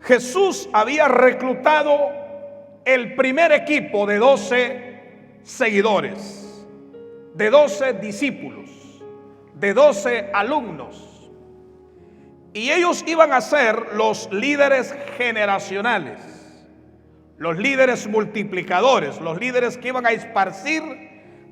Jesús había reclutado el primer equipo de 12 seguidores, de 12 discípulos, de 12 alumnos. Y ellos iban a ser los líderes generacionales, los líderes multiplicadores, los líderes que iban a esparcir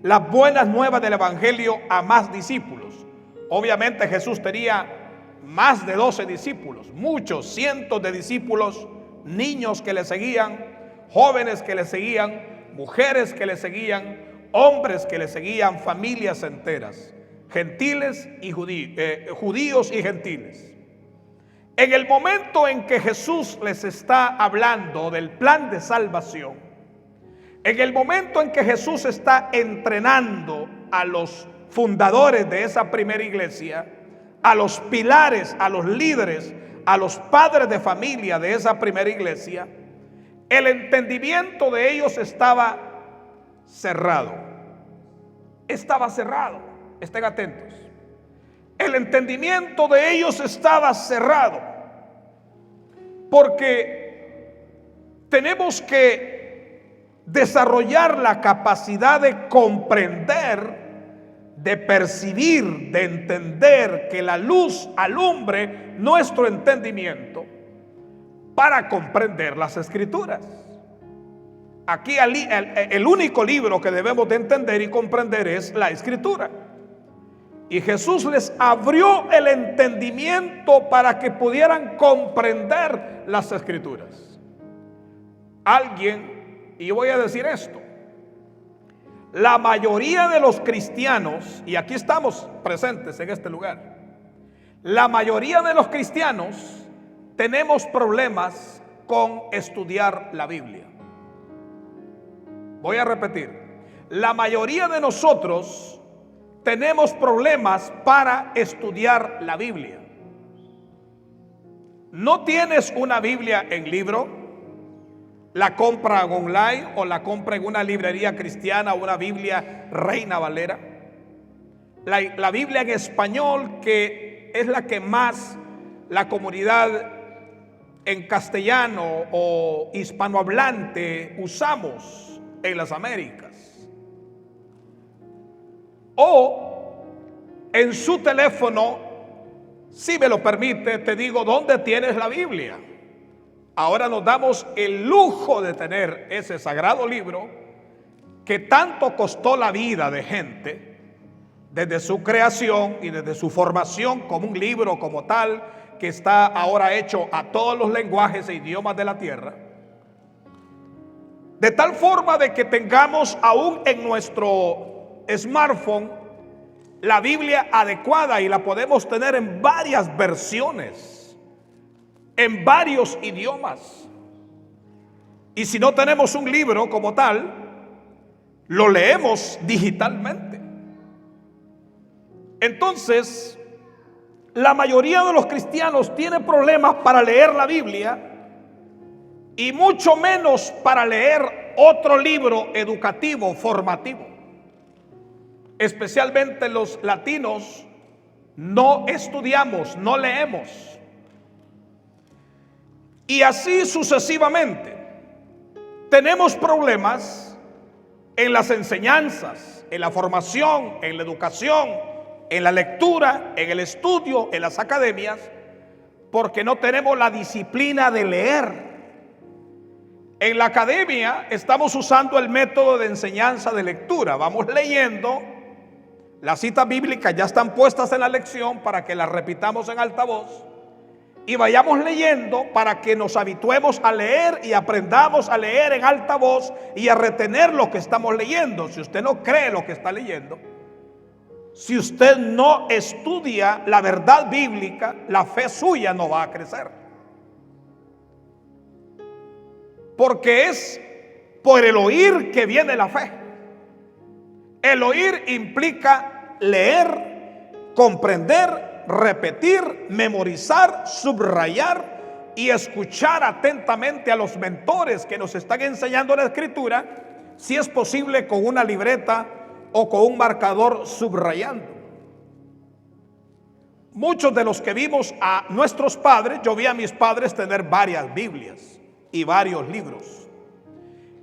las buenas nuevas del evangelio a más discípulos. Obviamente Jesús tenía más de 12 discípulos, muchos, cientos de discípulos, niños que le seguían, jóvenes que le seguían, mujeres que le seguían, hombres que le seguían, familias enteras, gentiles y judíos y gentiles. En el momento en que Jesús les está hablando del plan de salvación, en el momento en que Jesús está entrenando a los fundadores de esa primera iglesia, a los pilares, a los líderes, a los padres de familia de esa primera iglesia, el entendimiento de ellos estaba cerrado. Estaba cerrado. Estén atentos. El entendimiento de ellos estaba cerrado, porque tenemos que desarrollar la capacidad de comprender, de percibir, de entender, que la luz alumbre nuestro entendimiento para comprender las Escrituras. Aquí el único libro que debemos de entender y comprender es la Escritura. Y Jesús les abrió el entendimiento para que pudieran comprender las Escrituras. Alguien, y yo voy a decir esto, la mayoría de los cristianos, y aquí estamos presentes en este lugar, la mayoría de los cristianos tenemos problemas con estudiar la Biblia. Voy a repetir, la mayoría de nosotros tenemos problemas para estudiar la Biblia. ¿No tienes una Biblia en libro? ¿La compra online o la compra en una librería cristiana o una Biblia Reina Valera? La Biblia en español, que es la que más la comunidad en castellano o hispanohablante usamos en las Américas. O en su teléfono, si me lo permite, te digo dónde tienes la Biblia. Ahora nos damos el lujo de tener ese sagrado libro que tanto costó la vida de gente desde su creación y desde su formación como un libro como tal, que está ahora hecho a todos los lenguajes e idiomas de la tierra, de tal forma de que tengamos aún en nuestro smartphone la Biblia adecuada, y la podemos tener en varias versiones, en varios idiomas. Y si no tenemos un libro como tal, lo leemos digitalmente. Entonces, la mayoría de los cristianos tiene problemas para leer la Biblia, y mucho menos para leer otro libro educativo, formativo. Especialmente los latinos no estudiamos, no leemos. Y así sucesivamente. Tenemos problemas en las enseñanzas, en la formación, en la educación, en la lectura, en el estudio, en las academias, porque no tenemos la disciplina de leer. En la academia estamos usando el método de enseñanza de lectura. Vamos leyendo. Las citas bíblicas ya están puestas en la lección para que las repitamos en altavoz y vayamos leyendo, para que nos habituemos a leer y aprendamos a leer en altavoz y a retener lo que estamos leyendo. Si usted no cree lo que está leyendo, si usted no estudia la verdad bíblica, la fe suya no va a crecer. Porque es por el oír que viene la fe. El oír implica leer, comprender, repetir, memorizar, subrayar y escuchar atentamente a los mentores que nos están enseñando la Escritura, si es posible con una libreta o con un marcador subrayando. muchos de los que vimos a nuestros padres, yo vi a mis padres tener varias Biblias y varios libros.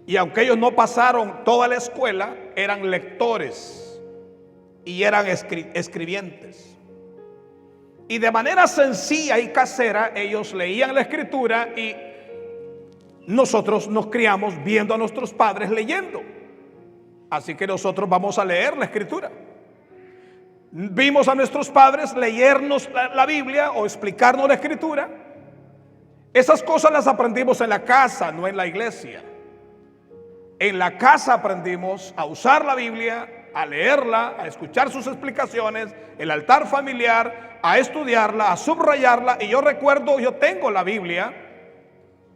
Y aunque ellos no pasaron toda la escuela, eran lectores y eran escribientes. Y de manera sencilla y casera, ellos leían la escritura y nosotros nos criamos viendo a nuestros padres leyendo. Así que nosotros vamos a leer la escritura. Vimos a nuestros padres leernos la Biblia o explicarnos la escritura. Esas cosas las aprendimos en la casa, no en la iglesia. En la casa aprendimos a usar la Biblia, a leerla, a escuchar sus explicaciones, el altar familiar, a estudiarla, a subrayarla. Y yo recuerdo, yo tengo la Biblia,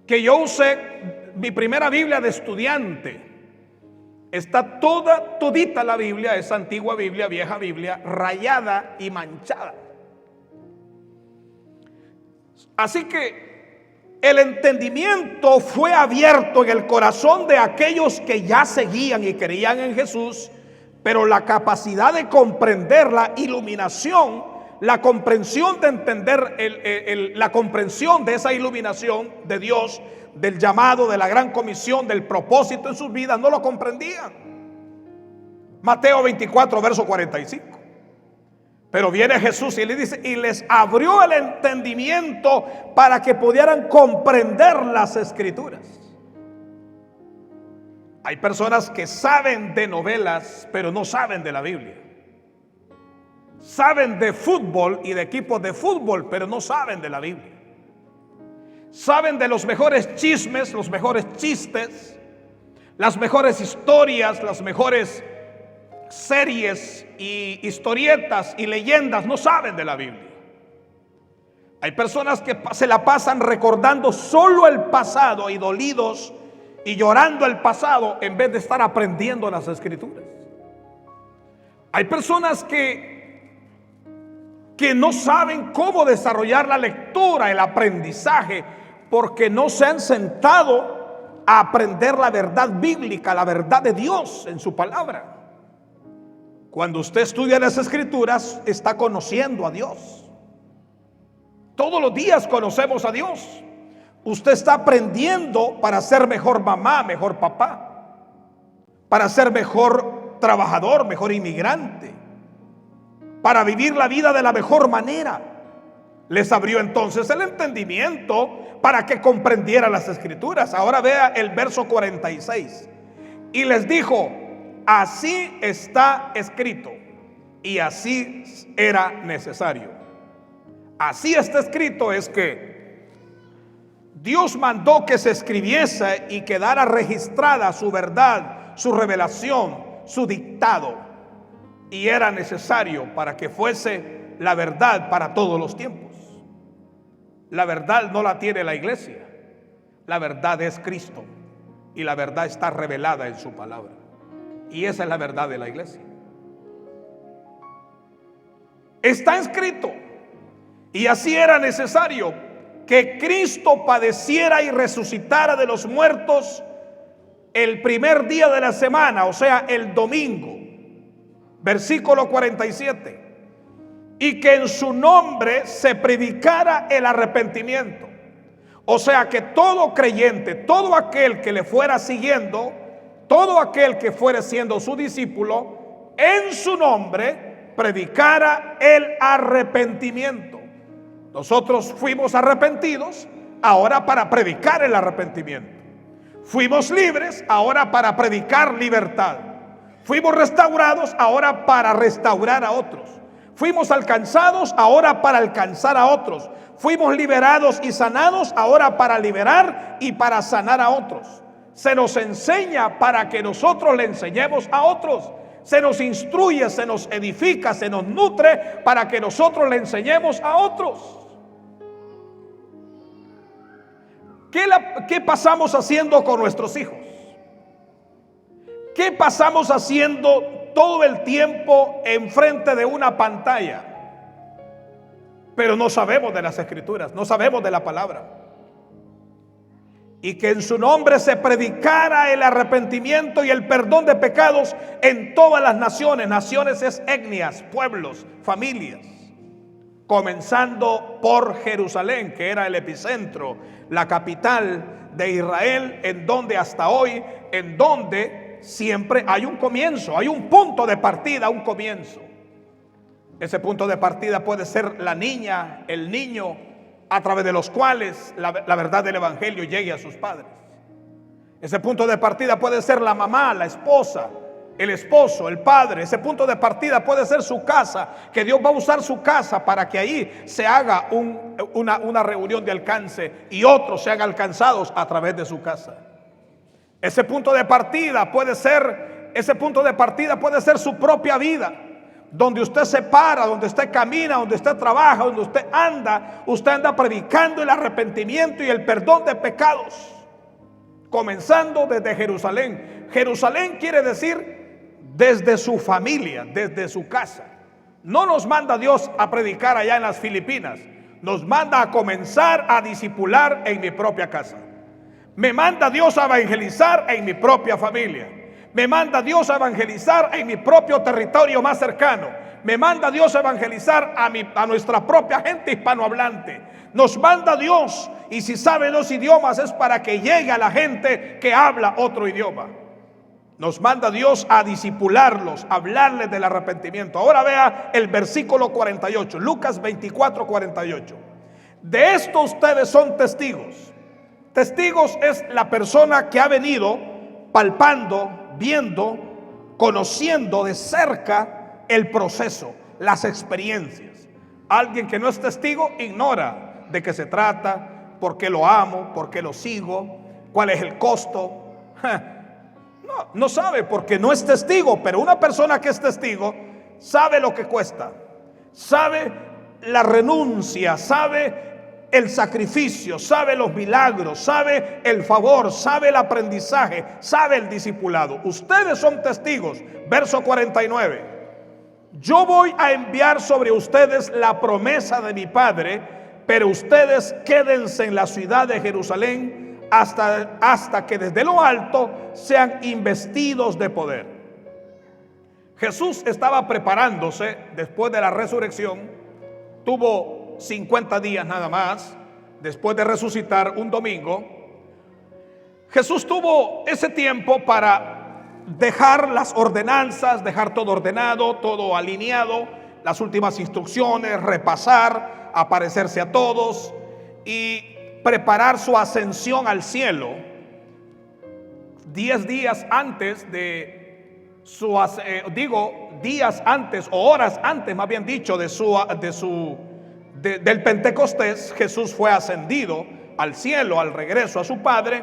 que yo usé, mi primera Biblia de estudiante. Está todita la Biblia, esa antigua Biblia, vieja Biblia, rayada y manchada. Así que el entendimiento fue abierto en el corazón de aquellos que ya seguían y creían en Jesús, pero la capacidad de comprender, la iluminación, la comprensión de entender la comprensión de esa iluminación de Dios, del llamado, de la gran comisión, del propósito en sus vidas, no lo comprendían. Mateo 24, verso 45. Pero viene Jesús y le dice, y les abrió el entendimiento para que pudieran comprender las escrituras. Hay personas que saben de novelas, pero no saben de la Biblia. Saben de fútbol y de equipos de fútbol, pero no saben de la Biblia. Saben de los mejores chismes, los mejores chistes, las mejores historias, las mejores series y historietas y leyendas, no saben de la Biblia. Hay personas que se la pasan recordando solo el pasado y dolidos y llorando el pasado en vez de estar aprendiendo las escrituras. Hay personas que no saben cómo desarrollar la lectura, el aprendizaje, porque no se han sentado a aprender la verdad bíblica, la verdad de Dios en su palabra. Cuando usted estudia las escrituras, está conociendo a Dios. Todos los días conocemos a Dios. Usted está aprendiendo para ser mejor mamá, mejor papá, para ser mejor trabajador, mejor inmigrante, para vivir la vida de la mejor manera. Les abrió entonces el entendimiento para que comprendieran las escrituras. Ahora vea el verso 46. Y les dijo, así está escrito y así era necesario. Así está escrito es que Dios mandó que se escribiese y quedara registrada su verdad, su revelación, su dictado. Y era necesario para que fuese la verdad para todos los tiempos. La verdad no la tiene la iglesia. La verdad es Cristo. Y la verdad está revelada en su palabra. Y esa es la verdad de la iglesia. Está escrito. Y así era necesario que Cristo padeciera y resucitara de los muertos el primer día de la semana, o sea, el domingo. Versículo 47. Y que en su nombre se predicara el arrepentimiento. O sea que todo creyente, todo aquel que le fuera siguiendo, todo aquel que fuera siendo su discípulo, en su nombre predicara el arrepentimiento. Nosotros fuimos arrepentidos ahora para predicar el arrepentimiento. Fuimos libres ahora para predicar libertad. Fuimos restaurados ahora para restaurar a otros. Fuimos alcanzados ahora para alcanzar a otros. Fuimos liberados y sanados ahora para liberar y para sanar a otros. Se nos enseña para que nosotros le enseñemos a otros. Se nos instruye, se nos edifica, se nos nutre para que nosotros le enseñemos a otros. ¿Qué pasamos haciendo con nuestros hijos? ¿Qué pasamos haciendo todo el tiempo enfrente de una pantalla? Pero no sabemos de las escrituras, no sabemos de la palabra. Y que en su nombre se predicara el arrepentimiento y el perdón de pecados en todas las naciones. Naciones es etnias, pueblos, familias. comenzando por Jerusalén, que era el epicentro, la capital de Israel, en donde hasta hoy, en donde siempre hay un comienzo, hay un punto de partida, un comienzo. Ese punto de partida puede ser la niña, el niño, a través de los cuales la verdad del evangelio llegue a sus padres. Ese punto de partida puede ser la mamá, la esposa, el esposo, el padre. Ese punto de partida puede ser su casa, que Dios va a usar su casa para que ahí se haga una reunión de alcance y otros sean alcanzados a través de su casa. Ese punto de partida puede ser su propia vida, donde usted se para, donde usted camina, donde usted trabaja, donde usted anda predicando el arrepentimiento y el perdón de pecados, comenzando desde Jerusalén. Jerusalén quiere decir desde su familia, desde su casa. No nos manda Dios a predicar allá en las Filipinas, nos manda a comenzar a discipular en mi propia casa. Me manda Dios a evangelizar en mi propia familia. Me manda Dios a evangelizar en mi propio territorio más cercano. Me manda Dios a evangelizar a nuestra propia gente hispanohablante. Nos manda Dios, y si sabe los idiomas es para que llegue a la gente que habla otro idioma. Nos manda Dios a discipularlos, a hablarles del arrepentimiento. Ahora vea el versículo 48, Lucas 24, 48. De esto ustedes son testigos. Testigos es la persona que ha venido palpando, viendo, conociendo de cerca el proceso, las experiencias. Alguien que no es testigo ignora de qué se trata, por qué lo amo, por qué lo sigo, cuál es el costo. No sabe porque no es testigo. Pero una persona que es testigo sabe lo que cuesta, sabe la renuncia, sabe el sacrificio, sabe los milagros, sabe el favor, sabe el aprendizaje, sabe el discipulado. Ustedes son testigos. Verso 49. Yo voy a enviar sobre ustedes la promesa de mi Padre, pero ustedes quédense en la ciudad de Jerusalén hasta que desde lo alto sean investidos de poder. Jesús estaba preparándose después de la resurrección. Tuvo 50 días nada más después de resucitar un domingo. Jesús tuvo ese tiempo para dejar las ordenanzas, dejar todo ordenado, todo alineado, las últimas instrucciones, repasar, aparecerse a todos y preparar su ascensión al cielo. 10 días antes de su días antes o horas antes, más bien dicho, del Pentecostés, Jesús fue ascendido al cielo, al regreso a su Padre,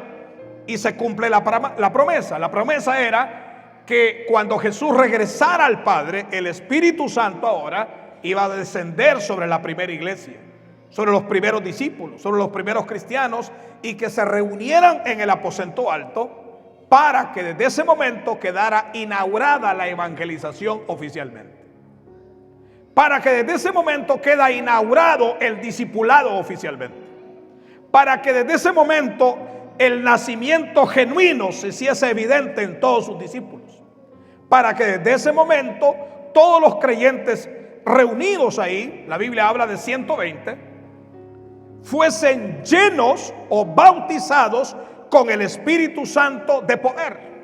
y se cumple la promesa. La promesa era que cuando Jesús regresara al Padre, el Espíritu Santo ahora iba a descender sobre la primera iglesia, sobre los primeros discípulos, sobre los primeros cristianos, y que se reunieran en el aposento alto para que desde ese momento quedara inaugurada la evangelización oficialmente. Para que desde ese momento queda inaugurado el discipulado oficialmente. Para que desde ese momento el nacimiento genuino se hiciese evidente en todos sus discípulos. Para que desde ese momento todos los creyentes reunidos ahí, la Biblia habla de 120, fuesen llenos o bautizados con el Espíritu Santo de poder.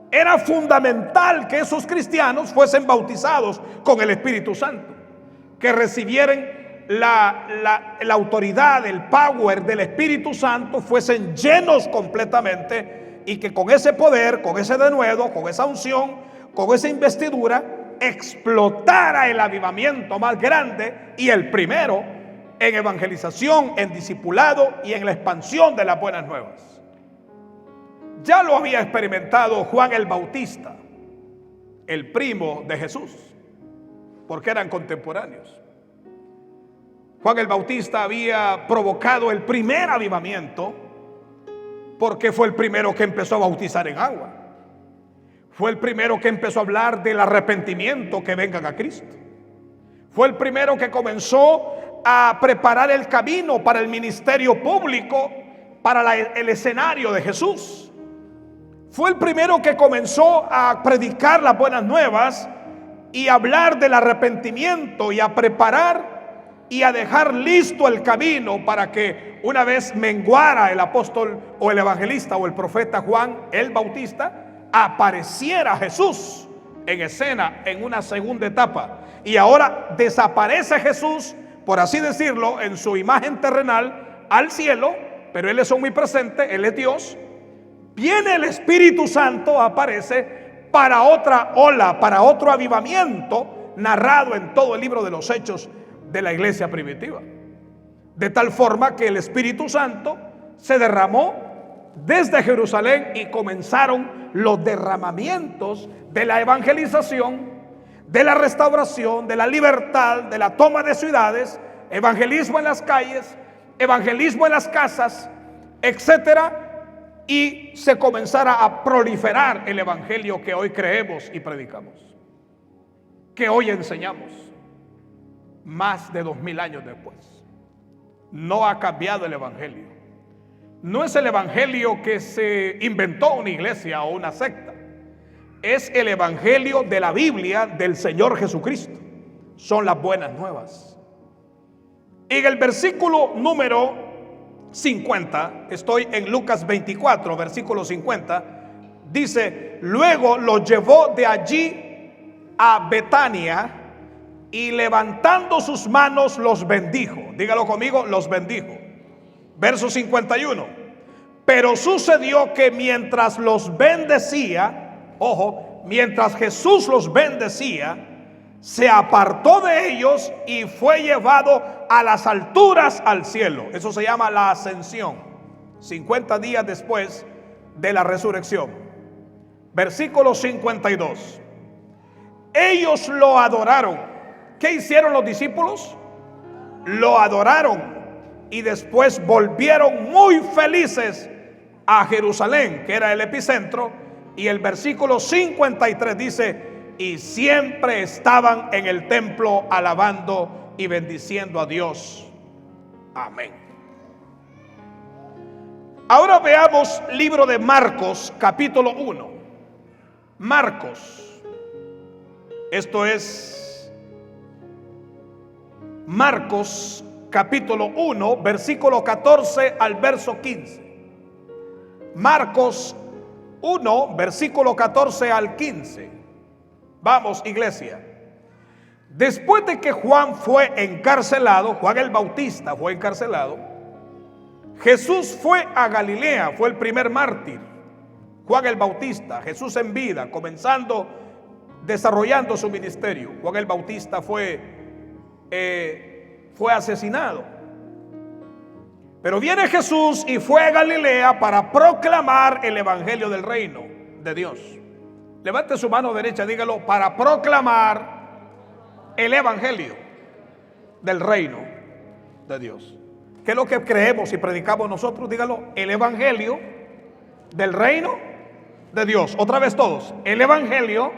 Era fundamental que esos cristianos fuesen bautizados con el Espíritu Santo, que recibieran la autoridad, el power del Espíritu Santo, fuesen llenos completamente, y que con ese poder, con ese denuedo, con esa unción, con esa investidura, explotara el avivamiento más grande y el primero en evangelización, en discipulado y en la expansión de las buenas nuevas. Ya lo había experimentado Juan el Bautista, el primo de Jesús, porque eran contemporáneos. Juan el Bautista había provocado el primer avivamiento porque fue el primero que empezó a bautizar en agua. Fue el primero que empezó a hablar del arrepentimiento, que vengan a Cristo. Fue el primero que comenzó a preparar el camino para el ministerio público, para el escenario de Jesús. Fue el primero que comenzó a predicar las buenas nuevas y hablar del arrepentimiento y a preparar y a dejar listo el camino para que una vez menguara el apóstol o el evangelista o el profeta Juan el Bautista, apareciera Jesús en escena en una segunda etapa. Y ahora desaparece Jesús, por así decirlo, en su imagen terrenal al cielo, pero Él es omnipresente, Él es Dios. Viene el Espíritu Santo, aparece para otra ola, para otro avivamiento narrado en todo el libro de los Hechos de la iglesia primitiva. De tal forma que el Espíritu Santo se derramó desde Jerusalén y comenzaron los derramamientos de la evangelización, de la restauración, de la libertad, de la toma de ciudades, evangelismo en las calles, evangelismo en las casas, etcétera, y se comenzara a proliferar el evangelio que hoy creemos y predicamos, que hoy enseñamos. Más de 2000 años después, no ha cambiado el evangelio. No es el evangelio que se inventó una iglesia o una secta. Es el evangelio de la Biblia del Señor Jesucristo. Son las buenas nuevas. En el versículo número 50, estoy en Lucas 24, versículo 50, dice: luego los llevó de allí a Betania y levantando sus manos los bendijo. Dígalo conmigo, los bendijo. Verso 51. Pero sucedió que mientras los bendecía, ojo, mientras Jesús los bendecía, se apartó de ellos y fue llevado a las alturas al cielo. Eso se llama la ascensión. 50 días después de la resurrección. Versículo 52. Ellos lo adoraron. ¿Qué hicieron los discípulos? Lo adoraron y después volvieron muy felices a Jerusalén, que era el epicentro. Y el versículo 53 dice: y siempre estaban en el templo alabando y bendiciendo a Dios. Amén. Ahora veamos libro de Marcos, capítulo 1. Marcos. Esto es Marcos capítulo 1, versículo 14 al verso 15. Marcos 1, versículo 14 al 15. Vamos, iglesia. Después de que Juan fue encarcelado, Juan el Bautista fue encarcelado, Jesús fue a Galilea, fue el primer mártir. Juan el Bautista, Jesús en vida, desarrollando su ministerio. Juan el Bautista fue asesinado. Pero viene Jesús y fue a Galilea para proclamar el evangelio del reino de Dios. Levante su mano derecha, dígalo: para proclamar el evangelio del reino de Dios. ¿Qué es lo que creemos y predicamos nosotros? Dígalo: el evangelio del reino de Dios. Otra vez todos: el evangelio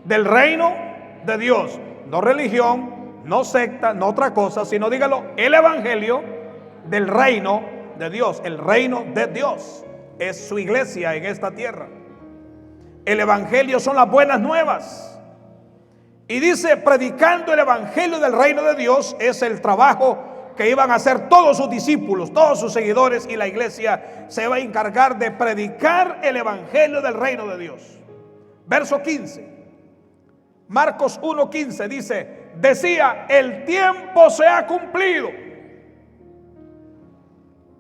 del reino de Dios. No religión, no secta, no otra cosa, sino dígalo: el evangelio del reino de Dios. El reino de Dios es su iglesia en esta tierra. El evangelio son las buenas nuevas. Y dice: predicando el evangelio del reino de Dios. Es el trabajo que iban a hacer todos sus discípulos, todos sus seguidores, y la iglesia se va a encargar de predicar el evangelio del reino de Dios. Verso 15. Marcos 1:15 dice: decía, el tiempo se ha cumplido.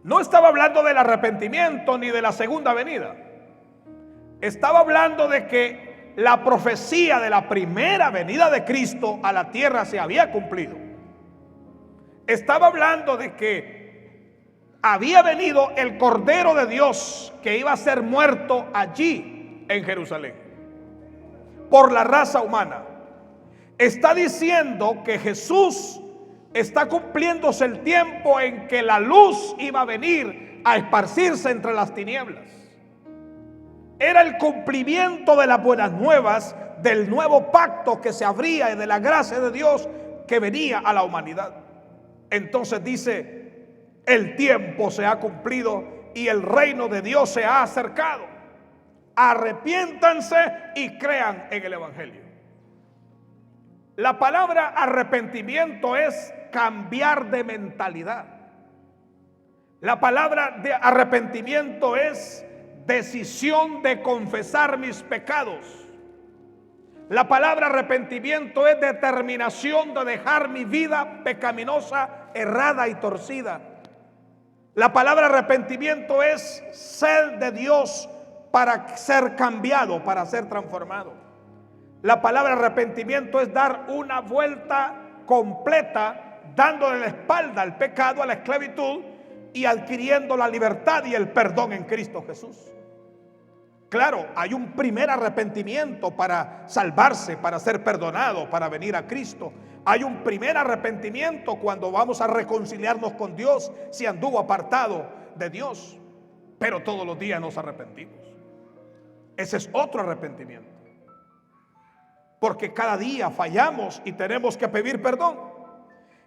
No estaba hablando del arrepentimiento ni de la segunda venida. Estaba hablando de que la profecía de la primera venida de Cristo a la tierra se había cumplido. Estaba hablando de que había venido el Cordero de Dios que iba a ser muerto allí en Jerusalén por la raza humana. Está diciendo que Jesús está cumpliéndose el tiempo en que la luz iba a venir a esparcirse entre las tinieblas. Era el cumplimiento de las buenas nuevas del nuevo pacto que se abría y de la gracia de Dios que venía a la humanidad. Entonces dice: el tiempo se ha cumplido y el reino de Dios se ha acercado. Arrepiéntanse y crean en el evangelio. La palabra arrepentimiento es cambiar de mentalidad. La palabra de arrepentimiento es decisión de confesar mis pecados. La palabra arrepentimiento es determinación de dejar mi vida pecaminosa, errada y torcida. La palabra arrepentimiento es ser de Dios para ser cambiado, para ser transformado. La palabra arrepentimiento es dar una vuelta completa, dándole la espalda al pecado, a la esclavitud, y adquiriendo la libertad y el perdón en Cristo Jesús. Claro, hay un primer arrepentimiento para salvarse, para ser perdonado, para venir a Cristo. Hay un primer arrepentimiento cuando vamos a reconciliarnos con Dios, si anduvo apartado de Dios. Pero todos los días nos arrepentimos. Ese es otro arrepentimiento. Porque cada día fallamos y tenemos que pedir perdón.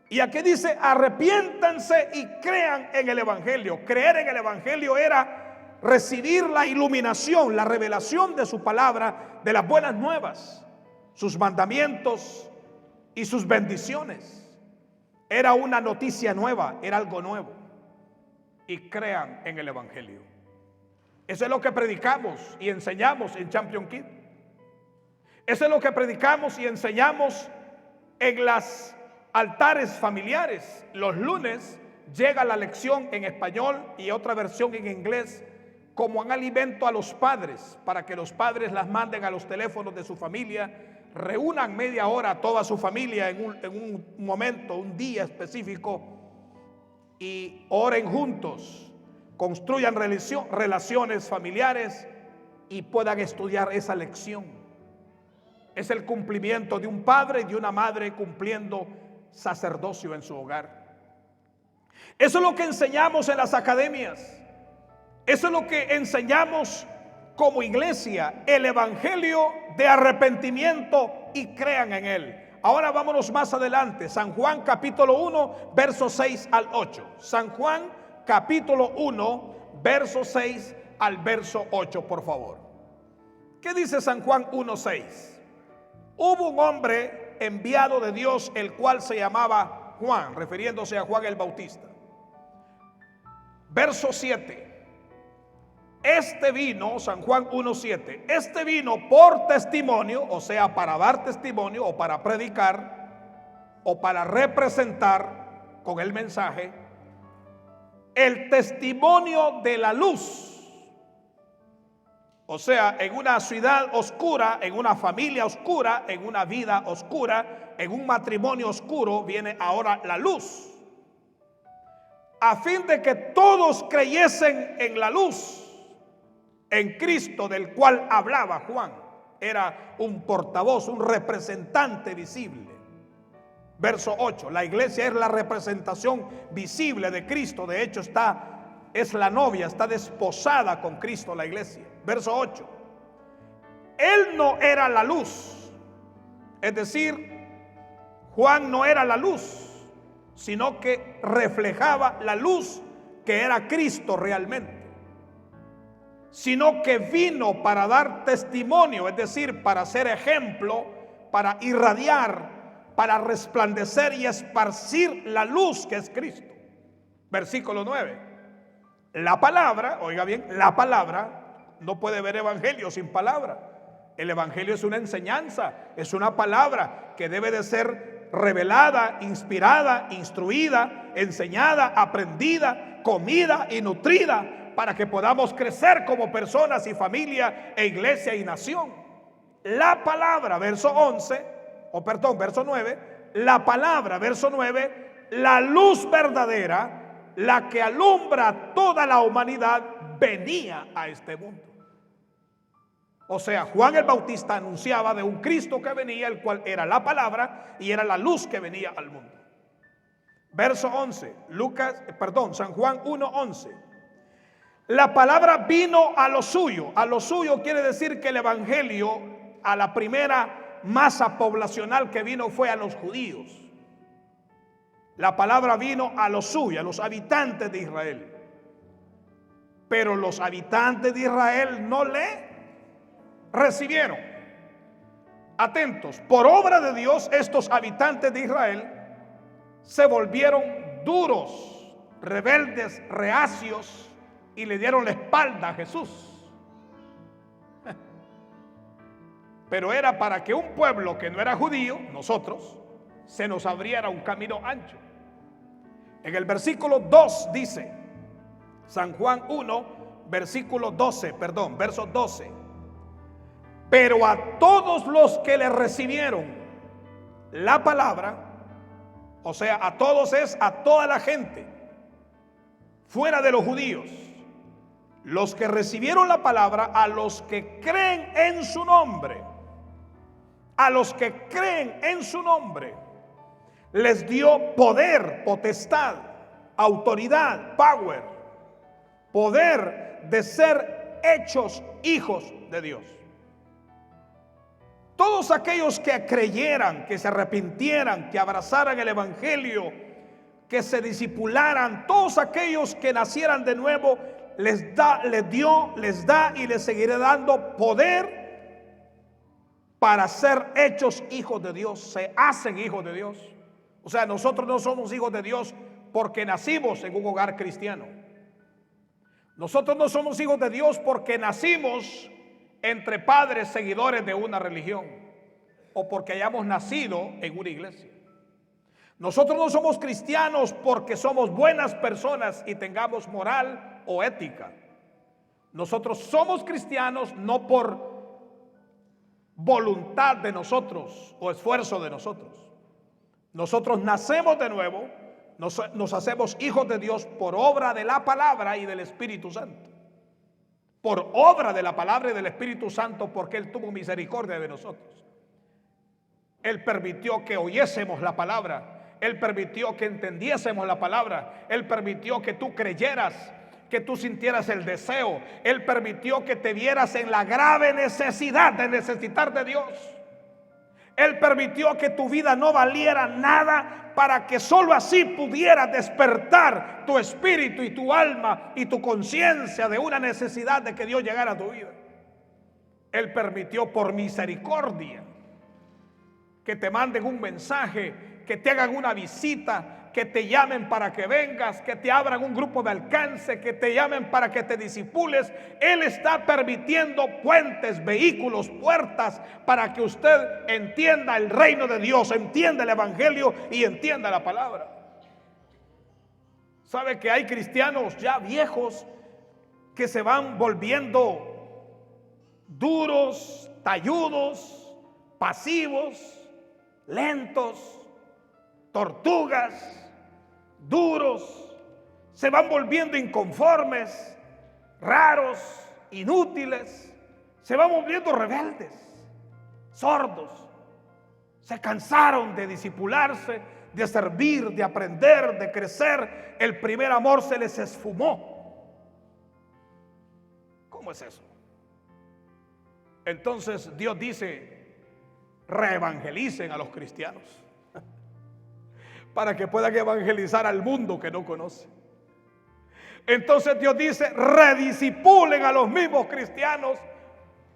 Y aquí dice: arrepiéntanse y crean en el Evangelio. Creer en el Evangelio era recibir la iluminación, la revelación de su palabra, de las buenas nuevas, sus mandamientos y sus bendiciones. Era una noticia nueva, era algo nuevo. Y crean en el Evangelio. Eso es lo que predicamos y enseñamos en Champion Kids. Eso es lo que predicamos y enseñamos en las altares familiares. Los lunes llega la lección en español y otra versión en inglés, como un alimento a los padres, para que los padres las manden a los teléfonos de su familia, reúnan media hora a toda su familia en un momento, un día específico, y oren juntos, construyan relaciones familiares y puedan estudiar esa lección. Es el cumplimiento de un padre y de una madre cumpliendo sacerdocio en su hogar. Eso es lo que enseñamos en las academias. Eso es lo que enseñamos como iglesia, el evangelio de arrepentimiento, y crean en él. Ahora vámonos más adelante, San Juan capítulo 1, versos 6 al 8. San Juan capítulo 1, verso 6 al verso 8, por favor. ¿Qué dice San Juan 1, 6? Hubo un hombre enviado de Dios, el cual se llamaba Juan, refiriéndose a Juan el Bautista. Verso 7. Este vino, San Juan 1:7, este vino por testimonio, o sea, para dar testimonio o para predicar o para representar con el mensaje el testimonio de la luz. O sea, en una ciudad oscura, en una familia oscura, en una vida oscura, en un matrimonio oscuro, viene ahora la luz, a fin de que todos creyesen en la luz, en Cristo, del cual hablaba Juan. Era un portavoz, un representante visible. Verso 8, la iglesia es la representación visible de Cristo. De hecho es la novia, está desposada con Cristo la iglesia. Verso 8, él no era la luz, es decir, Juan no era la luz, sino que reflejaba la luz que era Cristo realmente, sino que vino para dar testimonio, es decir, para ser ejemplo, para irradiar, para resplandecer y esparcir la luz que es Cristo. Versículo 9, la palabra, oiga bien, la palabra, no puede haber evangelio sin palabra. El evangelio es una enseñanza, es una palabra que debe de ser revelada, inspirada, instruida, enseñada, aprendida, comida y nutrida, para que podamos crecer como personas y familia e iglesia y nación. La palabra, verso 9, la palabra, verso 9, la luz verdadera, la que alumbra a toda la humanidad, venía a este mundo. O sea, Juan el Bautista anunciaba de un Cristo que venía, el cual era la palabra y era la luz que venía al mundo. Verso 11, San Juan 1:11. La palabra vino a lo suyo. A lo suyo quiere decir que el evangelio, a la primera masa poblacional que vino, fue a los judíos. La palabra vino a lo suyo, a los habitantes de Israel. Pero los habitantes de Israel no le recibieron. Atentos, por obra de Dios, estos habitantes de Israel se volvieron duros, rebeldes, reacios, y le dieron la espalda a Jesús. Pero era para que un pueblo que no era judío, nosotros, se nos abriera un camino ancho. En el versículo 2 dice, San Juan 1, verso 12. Pero a todos los que le recibieron la palabra, o sea, a todos es a toda la gente, fuera de los judíos, los que recibieron la palabra, a los que creen en su nombre, a los que creen en su nombre, les dio poder, potestad, autoridad, power, poder de ser hechos hijos de Dios. Todos aquellos que creyeran, que se arrepintieran, que abrazaran el evangelio, que se discipularan, todos aquellos que nacieran de nuevo, les da y les seguirá dando poder para ser hechos hijos de Dios. Se hacen hijos de Dios. O sea, nosotros no somos hijos de Dios porque nacimos en un hogar cristiano. Nosotros no somos hijos de Dios porque nacimos entre padres seguidores de una religión o porque hayamos nacido en una iglesia. Nosotros no somos cristianos porque somos buenas personas y tengamos moral o ética. Nosotros somos cristianos no por voluntad de nosotros o esfuerzo de nosotros. Nosotros nacemos de nuevo, nos hacemos hijos de Dios por obra de la palabra y del Espíritu Santo. Por obra de la palabra y del Espíritu Santo, porque Él tuvo misericordia de nosotros. Él permitió que oyésemos la palabra. Él permitió que entendiésemos la palabra. Él permitió que tú creyeras, que tú sintieras el deseo. Él permitió que te vieras en la grave necesidad de necesitar de Dios. Él permitió que tu vida no valiera nada para que solo así pudiera despertar tu espíritu y tu alma y tu conciencia de una necesidad de que Dios llegara a tu vida. Él permitió por misericordia que te manden un mensaje, que te hagan una visita, que te llamen para que vengas, que te abran un grupo de alcance, que te llamen para que te disipules. Él está permitiendo puentes, vehículos, puertas para que usted entienda el reino de Dios, entienda el evangelio y entienda la palabra. ¿Sabe que hay cristianos ya viejos que se van volviendo duros, talludos, pasivos, lentos, tortugas, duros, se van volviendo inconformes, raros, inútiles, se van volviendo rebeldes, sordos, se cansaron de discipularse, de servir, de aprender, de crecer, el primer amor se les esfumó. ¿Cómo es eso? Entonces Dios dice, reevangelicen a los cristianos para que puedan evangelizar al mundo que no conoce. Entonces Dios dice, rediscipulen a los mismos cristianos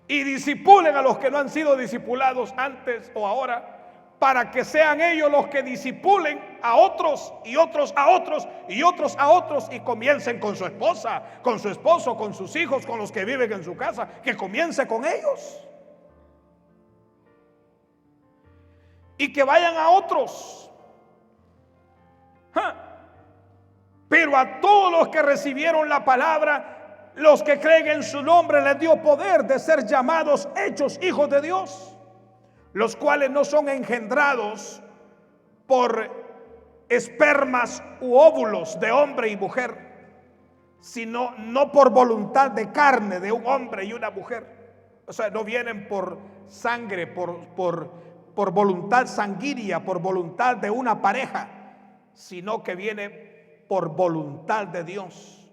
y disipulen a los que no han sido discipulados antes o ahora, para que sean ellos los que disipulen a otros y otros a otros y otros a otros, y comiencen con su esposa, con su esposo, con sus hijos, con los que viven en su casa, que comience con ellos y que vayan a otros. Pero a todos los que recibieron la palabra, los que creen en su nombre, les dio poder de ser llamados, hechos hijos de Dios, los cuales no son engendrados por espermas u óvulos de hombre y mujer, sino no por voluntad de carne de un hombre y una mujer. O sea, no vienen por sangre, por voluntad sanguínea, por voluntad de una pareja, sino que viene por voluntad de Dios,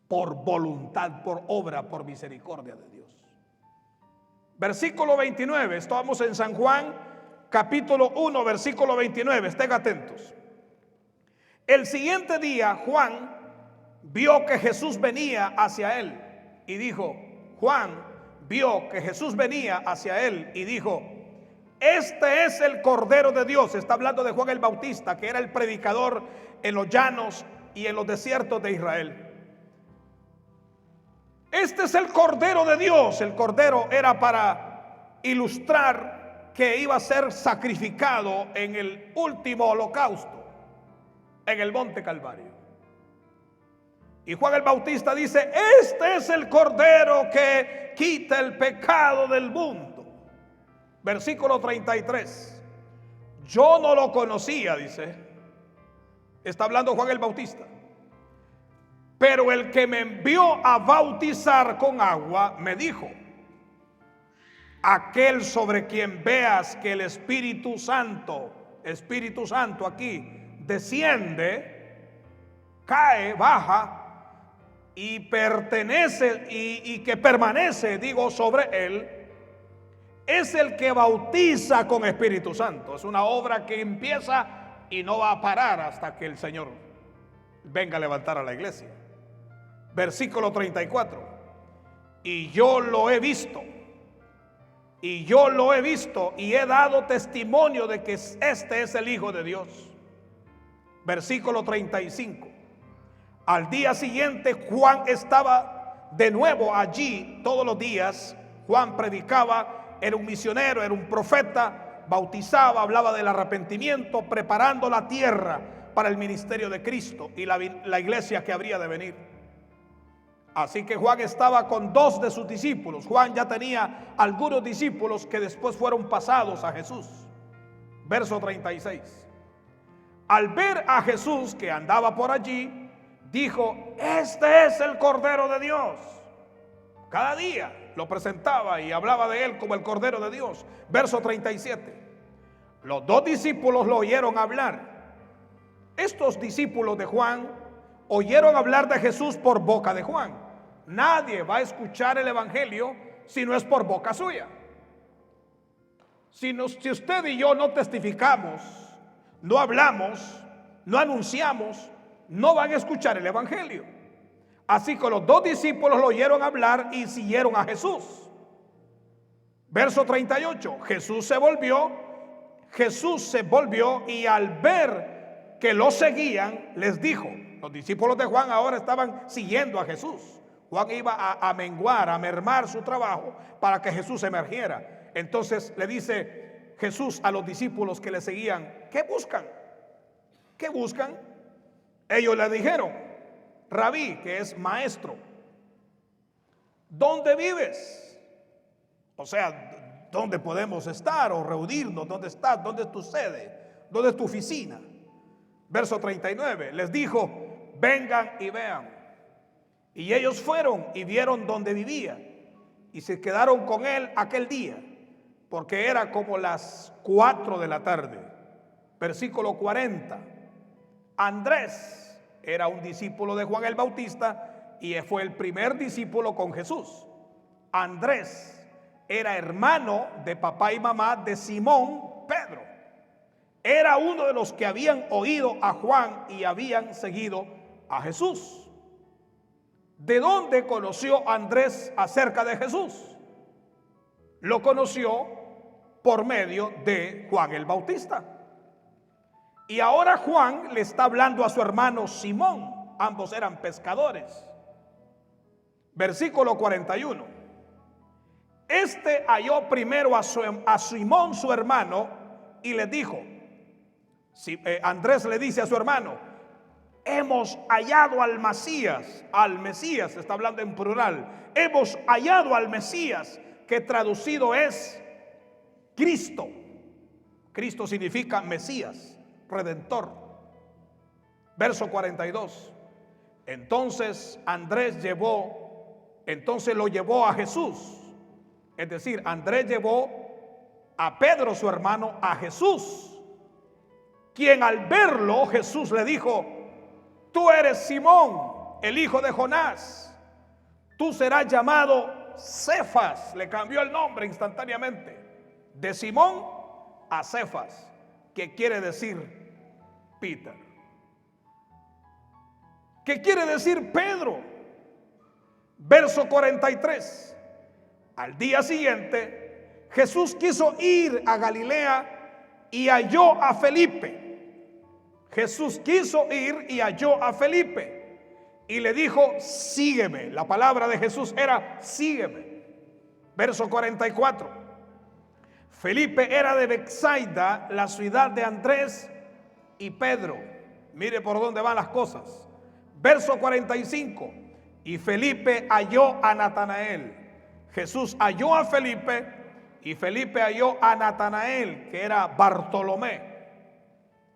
por voluntad, por obra, por misericordia de Dios. Versículo 29, estamos en San Juan, capítulo 1, versículo 29, estén atentos. El siguiente día Juan vio que Jesús venía hacia él y dijo, Juan vio que Jesús venía hacia él y dijo, Este es el Cordero de Dios. Está hablando de Juan el Bautista, que era el predicador en los llanos y en los desiertos de Israel. Este es el Cordero de Dios. El Cordero era para ilustrar que iba a ser sacrificado en el último holocausto, en el monte Calvario. Y Juan el Bautista dice: este es el Cordero que quita el pecado del mundo. Versículo 33. Yo no lo conocía, dice. Está hablando Juan el Bautista. Pero el que me envió a bautizar con agua me dijo: aquel sobre quien veas que el Espíritu Santo aquí desciende, cae, baja y pertenece y que permanece, digo, sobre él, es el que bautiza con Espíritu Santo. Es una obra que empieza y no va a parar hasta que el Señor venga a levantar a la iglesia. Versículo 34. Y yo lo he visto y he dado testimonio de que este es el Hijo de Dios. Versículo 35. Al día siguiente Juan estaba de nuevo allí todos los días. Juan predicaba, era un misionero, era un profeta, bautizaba, hablaba del arrepentimiento, preparando la tierra para el ministerio de Cristo y la iglesia que habría de venir. Así que Juan estaba con 2 de sus discípulos. Juan ya tenía algunos discípulos que después fueron pasados a Jesús. Verso 36. Al ver a Jesús que andaba por allí, dijo: este es el Cordero de Dios. Cada día lo presentaba y hablaba de él como el Cordero de Dios. Verso 37. Los 2 discípulos lo oyeron hablar. Estos discípulos de Juan oyeron hablar de Jesús por boca de Juan. Nadie va a escuchar el evangelio si no es por boca suya. Si usted y yo no testificamos, no hablamos, no anunciamos, no van a escuchar el evangelio. Así que los 2 discípulos lo oyeron hablar y siguieron a Jesús. Verso 38. Jesús se volvió y al ver que lo seguían, les dijo. Los discípulos de Juan ahora estaban siguiendo a Jesús. Juan iba a menguar, a mermar su trabajo para que Jesús emergiera. Entonces le dice Jesús a los discípulos que le seguían: ¿qué buscan? ¿Qué buscan? Ellos le dijeron: Rabí, que es maestro, ¿dónde vives? O sea, ¿dónde podemos estar o reunirnos? ¿Dónde estás? ¿Dónde es tu sede? ¿Dónde es tu oficina? Verso 39, les dijo: vengan y vean. Y ellos fueron y vieron donde vivía y se quedaron con él aquel día, porque era como las 4 de la tarde. Versículo 40. Andrés era un discípulo de Juan el Bautista y fue el primer discípulo con Jesús. Andrés era hermano de papá y mamá de Simón Pedro. Era uno de los que habían oído a Juan y habían seguido a Jesús. ¿De dónde conoció Andrés acerca de Jesús? Lo conoció por medio de Juan el Bautista. Y ahora Juan le está hablando a su hermano Simón. Ambos eran pescadores. Versículo 41. Este halló primero a Simón su hermano y le dijo, Andrés le dice a su hermano: hemos hallado al Mesías, está hablando en plural. Hemos hallado al Mesías, que traducido es Cristo. Cristo significa Mesías, Redentor. Verso 42. Entonces lo llevó a Jesús. Es decir, Andrés llevó a Pedro su hermano a Jesús, quien al verlo Jesús le dijo: tú eres Simón, el hijo de Jonás, tú serás llamado Cefas. Le cambió el nombre instantáneamente, de Simón a Cefas, que quiere decir Peter. ¿Qué quiere decir Pedro? Verso 43. Al día siguiente Jesús quiso ir a Galilea y halló a Felipe. Jesús quiso ir y halló a Felipe y le dijo: sígueme. La palabra de Jesús era: sígueme. Verso 44. Felipe era de Betsaida, la ciudad de Andrés y Pedro. Mire por dónde van las cosas. Verso 45. Y Felipe halló a Natanael. Jesús halló a Felipe y Felipe halló a Natanael, que era Bartolomé.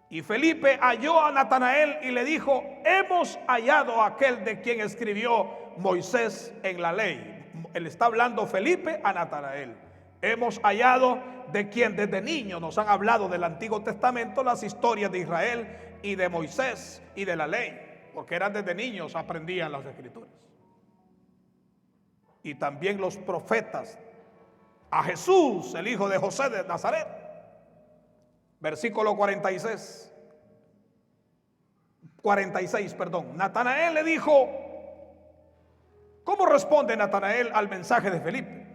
Y Felipe halló a Natanael y le dijo: hemos hallado a aquel de quien escribió Moisés en la ley. Él está hablando, Felipe, a Natanael. Hemos hallado de quien desde niño nos han hablado del Antiguo Testamento, las historias de Israel y de Moisés y de la ley, porque eran desde niños, aprendían las escrituras. Y también los profetas, a Jesús, el hijo de José de Nazaret. Versículo 46, Natanael le dijo. ¿Cómo responde Natanael al mensaje de Felipe?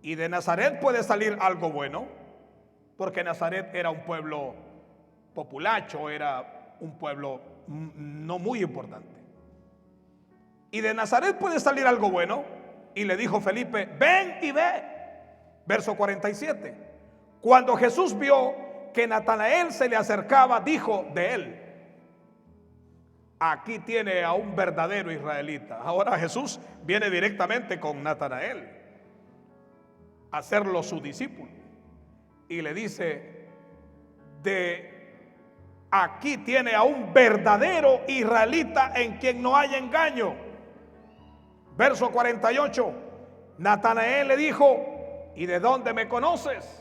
¿Y de Nazaret puede salir algo bueno? Porque Nazaret era un pueblo populacho, era un pueblo no muy importante. ¿Y de Nazaret puede salir algo bueno? Y le dijo Felipe: ven y ve. Verso 47. Cuando Jesús vio que Natanael se le acercaba, dijo de él: aquí tiene a un verdadero israelita. Ahora Jesús viene directamente con Natanael a hacerlo su discípulo y le dice: aquí tiene a un verdadero israelita en quien no hay engaño. Verso 48. Natanael le dijo: ¿y de dónde me conoces?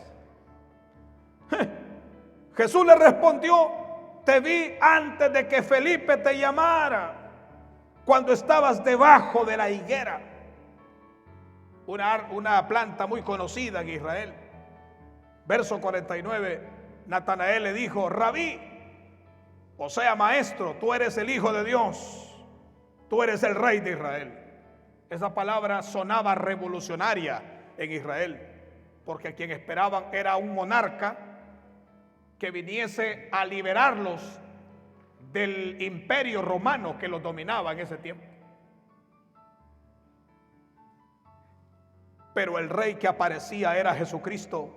Jesús le respondió: te vi antes de que Felipe te llamara, cuando estabas debajo de la higuera. Una planta muy conocida en Israel. Verso 49. Natanael le dijo: Rabí, o sea, maestro, tú eres el Hijo de Dios, tú eres el Rey de Israel. Esa palabra sonaba revolucionaria en Israel, porque quien esperaban era un monarca que viniese a liberarlos del imperio romano que los dominaba en ese tiempo. Pero el rey que aparecía era Jesucristo,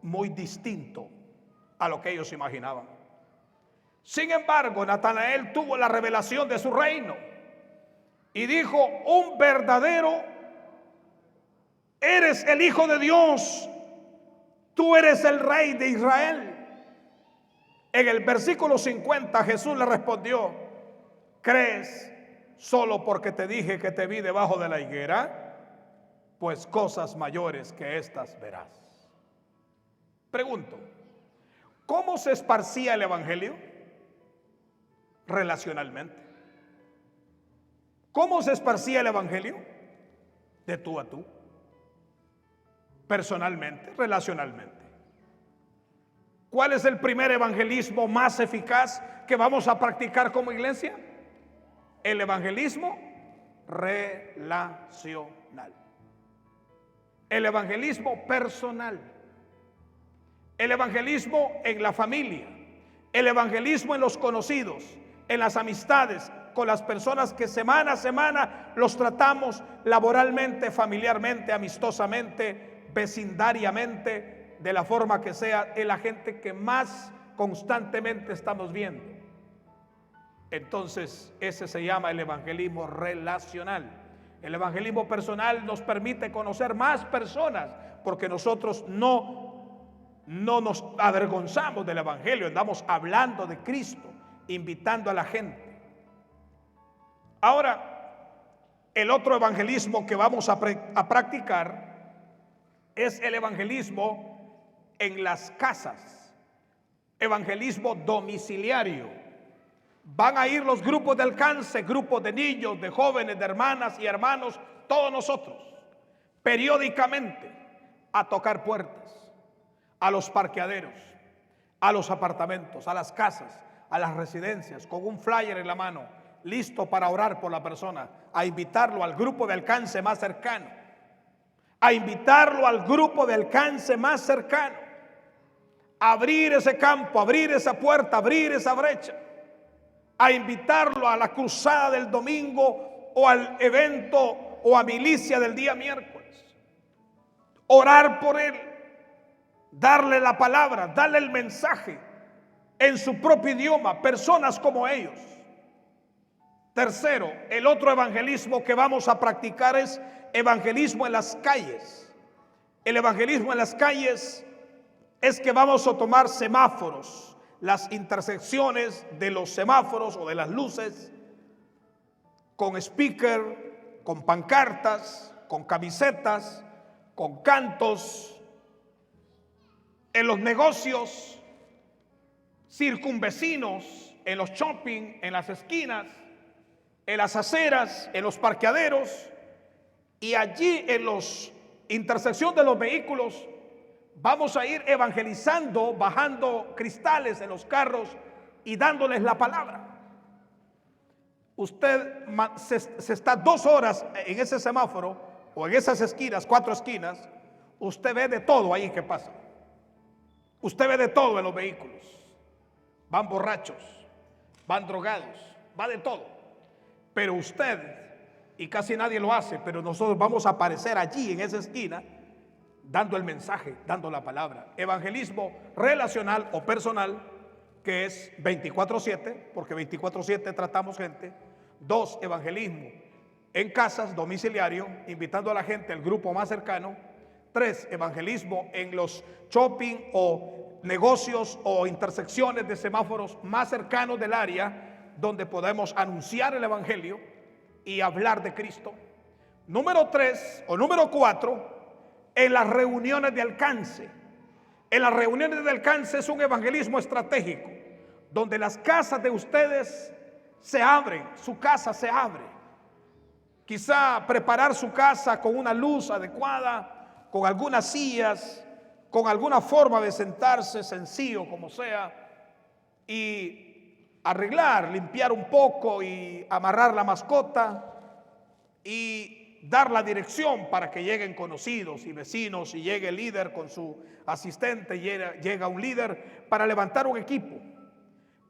muy distinto a lo que ellos imaginaban. Sin embargo, Natanael tuvo la revelación de su reino y dijo: un verdadero, eres el Hijo de Dios, tú eres el Rey de Israel. En el versículo 50 Jesús le respondió: ¿crees solo porque te dije que te vi debajo de la higuera? Pues cosas mayores que estas verás. Pregunto: ¿cómo se esparcía el evangelio? Relacionalmente. ¿Cómo se esparcía el evangelio? De tú a tú, personalmente, relacionalmente. ¿Cuál es el primer evangelismo más eficaz que vamos a practicar como iglesia? El evangelismo relacional. El evangelismo personal. El evangelismo en la familia. El evangelismo en los conocidos, en las amistades, con las personas que semana a semana los tratamos laboralmente, familiarmente, amistosamente, vecindariamente, de la forma que sea, es la gente que más constantemente estamos viendo. Entonces, ese se llama el evangelismo relacional. El evangelismo personal nos permite conocer más personas, porque nosotros no nos avergonzamos del evangelio, andamos hablando de Cristo, invitando a la gente. Ahora, el otro evangelismo que vamos a practicar es el evangelismo en las casas, evangelismo domiciliario. Van a ir los grupos de alcance, grupos de niños, de jóvenes, de hermanas y hermanos, todos nosotros, periódicamente a tocar puertas, a los parqueaderos, a los apartamentos, a las casas, a las residencias, con un flyer en la mano, listo para orar por la persona, a invitarlo al grupo de alcance más cercano, a invitarlo al grupo de alcance más cercano, a abrir ese campo, abrir esa puerta, abrir esa brecha, a invitarlo a la cruzada del domingo o al evento o a milicia del día miércoles, orar por él, darle la palabra, darle el mensaje en su propio idioma, personas como ellos. Tercero, el otro evangelismo que vamos a practicar es evangelismo en las calles. El evangelismo en las calles es que vamos a tomar semáforos, las intersecciones de los semáforos o de las luces, con speaker, con pancartas, con camisetas, con cantos, en los negocios circunvecinos, en los shopping, en las esquinas, en las aceras, en los parqueaderos, y allí en los intersección de los vehículos vamos a ir evangelizando, bajando cristales en los carros y dándoles la palabra. Usted se está 2 horas en ese semáforo o en esas esquinas, 4 esquinas, usted ve de todo ahí que pasa. Usted ve de todo en los vehículos. Van borrachos, van drogados, va de todo. Pero usted, y casi nadie lo hace, pero nosotros vamos a aparecer allí en esa esquina dando el mensaje, dando la palabra. Evangelismo relacional o personal, que es 24/7, porque 24/7 tratamos gente. 2, evangelismo en casas, domiciliario, invitando a la gente al grupo más cercano. 3, evangelismo en los shopping o negocios o intersecciones de semáforos más cercanos del área, donde podemos anunciar el evangelio y hablar de Cristo. Número 3 o número 4, en las reuniones de alcance. En las reuniones de alcance es un evangelismo estratégico, donde las casas de ustedes se abren, su casa se abre. Quizá preparar su casa con una luz adecuada, con algunas sillas, con alguna forma de sentarse, sencillo como sea, y arreglar, limpiar un poco y amarrar la mascota y dar la dirección para que lleguen conocidos y vecinos, y llegue el líder con su asistente, llega un líder para levantar un equipo,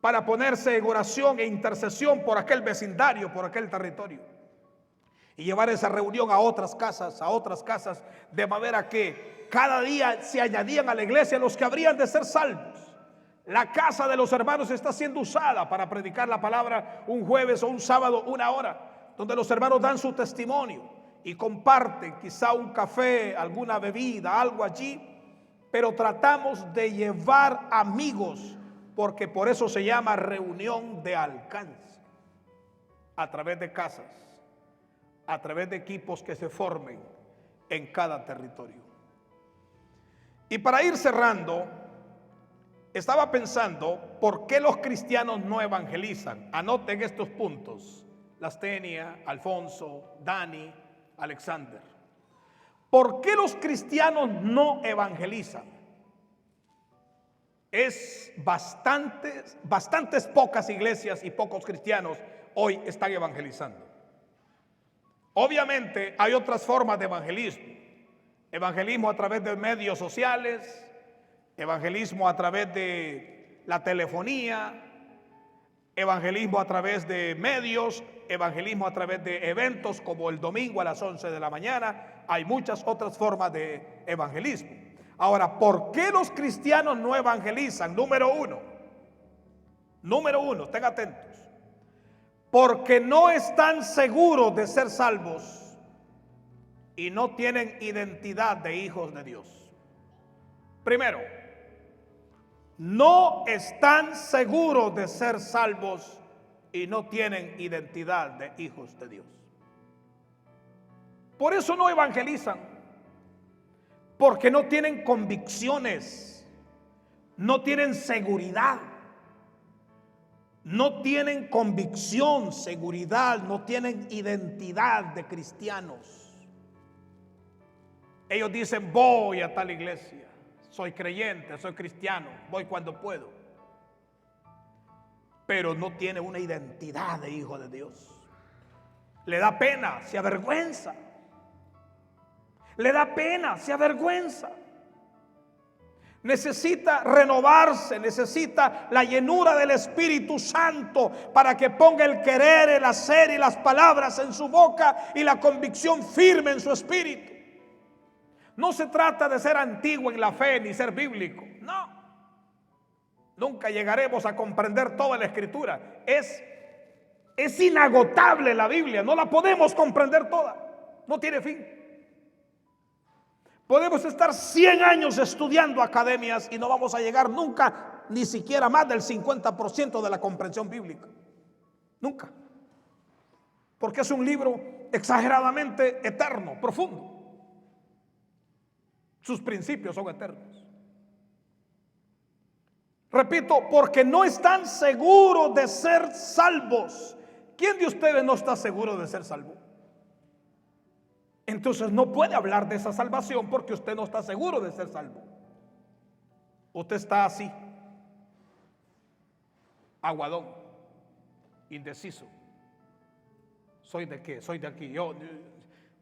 para ponerse en oración e intercesión por aquel vecindario, por aquel territorio, y llevar esa reunión a otras casas, de manera que cada día se añadían a la iglesia los que habrían de ser salvos. La casa de los hermanos está siendo usada para predicar la palabra un jueves o un sábado, 1 hora, donde los hermanos dan su testimonio y comparten quizá un café, alguna bebida, algo allí, pero tratamos de llevar amigos, porque por eso se llama reunión de alcance, a través de casas, a través de equipos que se formen en cada territorio. Y para ir cerrando, estaba pensando, ¿por qué los cristianos no evangelizan? Anoten estos puntos: Lastenia, Alfonso, Dani, Alexander. ¿Por qué los cristianos no evangelizan? Es bastantes pocas iglesias y pocos cristianos hoy están evangelizando. Obviamente hay otras formas de evangelismo. Evangelismo a través de medios sociales, evangelismo a través de la telefonía, evangelismo a través de medios, evangelismo a través de eventos como el domingo a las 11 de la mañana. Hay muchas otras formas de evangelismo. Ahora, ¿por qué los cristianos no evangelizan? Número uno, estén atentos. Porque no están seguros de ser salvos y no tienen identidad de hijos de Dios. Primero, no están seguros de ser salvos y no tienen identidad de hijos de Dios. Por eso no evangelizan, porque no tienen convicciones, no tienen seguridad, no tienen convicción, seguridad, no tienen identidad de cristianos. Ellos dicen: voy a tal iglesia, soy creyente, soy cristiano, voy cuando puedo, pero no tiene una identidad de hijo de Dios. Le da pena, se avergüenza. le da pena, se avergüenza. Necesita renovarse, necesita la llenura del Espíritu Santo para que ponga el querer, el hacer y las palabras en su boca y la convicción firme en su espíritu. No se trata de ser antiguo en la fe ni ser bíblico, no. Nunca llegaremos a comprender toda la Escritura. Es inagotable la Biblia, no la podemos comprender toda, no tiene fin. Podemos estar 100 años estudiando academias y no vamos a llegar nunca, ni siquiera más del 50% de la comprensión bíblica. Nunca. Porque es un libro exageradamente eterno, profundo. Sus principios son eternos. Repito, porque no están seguros de ser salvos. ¿Quién de ustedes no está seguro de ser salvo? Entonces no puede hablar de esa salvación porque usted no está seguro de ser salvo. Usted está así, aguadón, indeciso. ¿Soy de qué? Soy de aquí.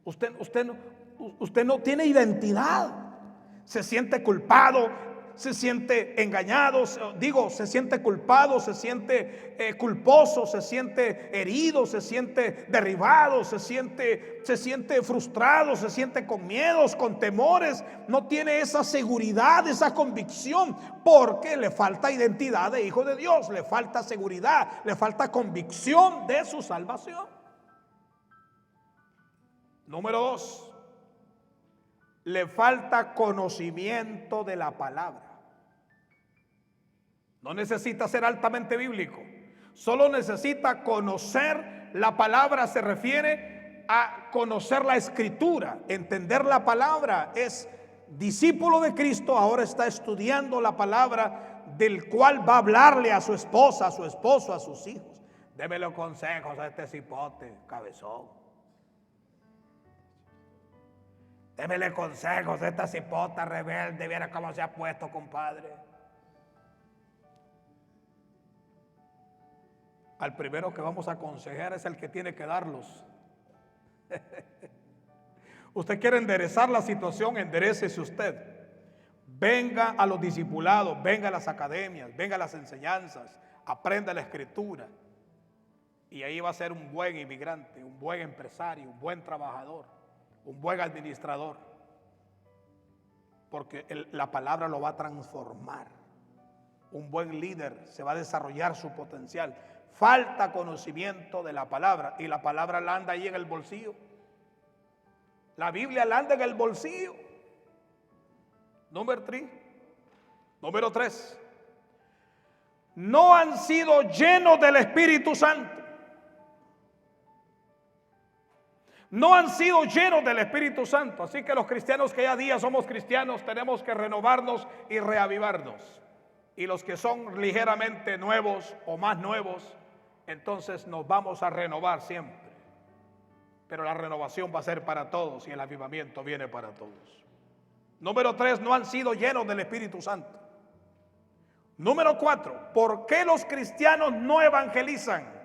Usted no tiene identidad. Se siente culpado, se siente engañado, se siente culpado, se siente culposo, se siente herido, se siente derribado, se siente frustrado, se siente con miedos, con temores. No tiene esa seguridad, esa convicción, porque le falta identidad de hijo de Dios, le falta seguridad, le falta convicción de su salvación. Número 2. Le falta conocimiento de la palabra. No necesita ser altamente bíblico, solo necesita conocer la palabra. Se refiere a conocer la Escritura, entender la palabra. Es discípulo de Cristo, ahora está estudiando la palabra, del cual va a hablarle a su esposa, a su esposo, a sus hijos. Démele consejos a este cipote cabezón. Démele consejos a esta cipota rebelde. Viera cómo se ha puesto, compadre. Al primero que vamos a aconsejar es el que tiene que darlos. Usted quiere enderezar la situación, enderécese usted. Venga a los discipulados, venga a las academias, venga a las enseñanzas, aprenda la Escritura. Y ahí va a ser un buen inmigrante, un buen empresario, un buen trabajador, un buen administrador, porque la palabra lo va a transformar. Un buen líder, se va a desarrollar su potencial. Falta conocimiento de la palabra, y la palabra la anda ahí en el bolsillo. La Biblia la anda en el bolsillo. Número 3. No han sido llenos del Espíritu Santo. No han sido llenos del Espíritu Santo. Así que los cristianos que ya día somos cristianos tenemos que renovarnos y reavivarnos. Y los que son ligeramente nuevos o más nuevos, entonces nos vamos a renovar siempre. Pero la renovación va a ser para todos y el avivamiento viene para todos. Número 3, no han sido llenos del Espíritu Santo. Número 4, ¿por qué los cristianos no evangelizan?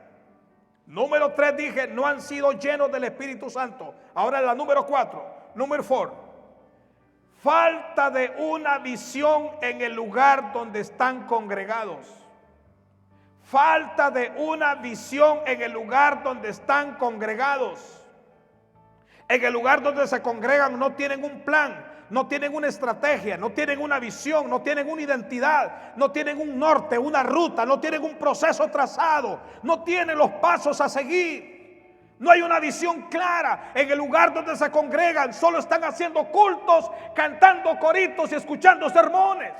Número 3 dije, no han sido llenos del Espíritu Santo. Ahora la número 4, número 4. Falta de una visión en el lugar donde están congregados. Falta de una visión en el lugar donde están congregados. En el lugar donde se congregan no tienen un plan, no tienen una estrategia, no tienen una visión, no tienen una identidad, no tienen un norte, una ruta, no tienen un proceso trazado, no tienen los pasos a seguir. No hay una visión clara. En el lugar donde se congregan solo están haciendo cultos, cantando coritos y escuchando sermones.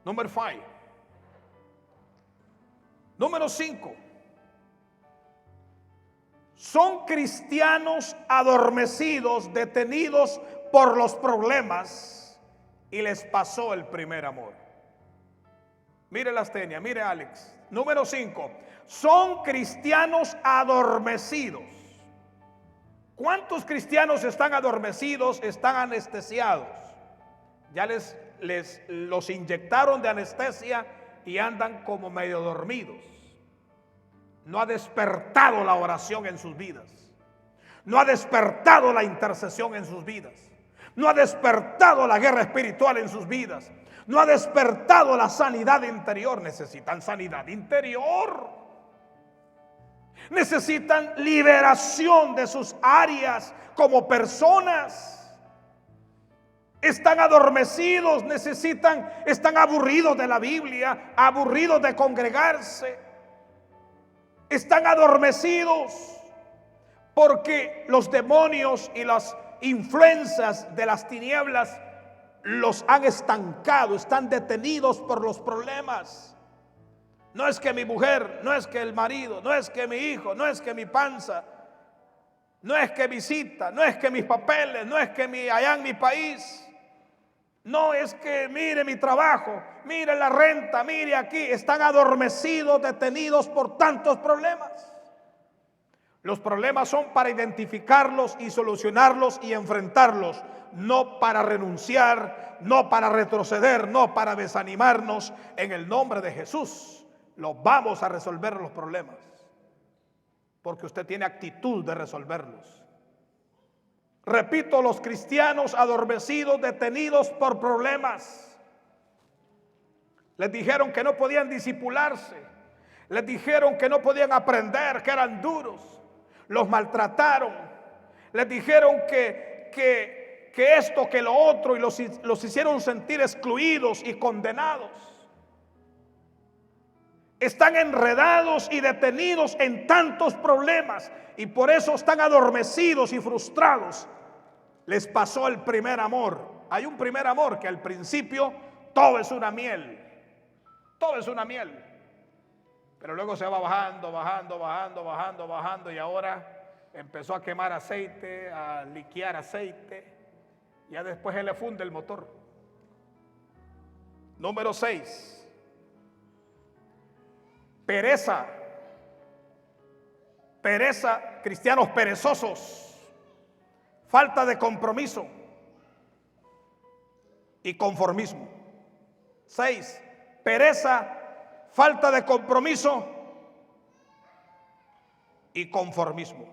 Número 5. Número 5. Son cristianos adormecidos, detenidos por los problemas, y les pasó el primer amor. Mire Lastenia, mire Alex. Número 5. Son cristianos adormecidos. ¿Cuántos cristianos están adormecidos, están anestesiados? Ya los inyectaron de anestesia y andan como medio dormidos. No ha despertado la oración en sus vidas. No ha despertado la intercesión en sus vidas. No ha despertado la guerra espiritual en sus vidas. No ha despertado la sanidad interior. Necesitan sanidad interior. Necesitan liberación de sus áreas como personas. Están adormecidos, están aburridos de la Biblia, aburridos de congregarse. Están adormecidos porque los demonios y las influencias de las tinieblas los han estancado, están detenidos por los problemas. No es que mi mujer, no es que el marido, no es que mi hijo, no es que mi panza, no es que mi cita, no es que mis papeles, no es que allá en mi país, no es que mire mi trabajo, mire la renta, mire aquí. Están adormecidos, detenidos por tantos problemas. Los problemas son para identificarlos y solucionarlos y enfrentarlos, no para renunciar, no para retroceder, no para desanimarnos. En el nombre de Jesús los vamos a resolver los problemas, porque usted tiene actitud de resolverlos. Repito, los cristianos adormecidos, detenidos por problemas. Les dijeron que no podían discipularse, les dijeron que no podían aprender, que eran duros. Los maltrataron, les dijeron que esto, que lo otro, y los hicieron sentir excluidos y condenados. Están enredados y detenidos en tantos problemas y por eso están adormecidos y frustrados. Les pasó el primer amor. Hay un primer amor que al principio todo es una miel, todo es una miel. Pero luego se va bajando y ahora empezó a quemar aceite, a liquear aceite. Ya después se le funde el motor. Número 6. Pereza. Pereza, cristianos perezosos. Falta de compromiso y conformismo. 6. Pereza, falta de compromiso y conformismo.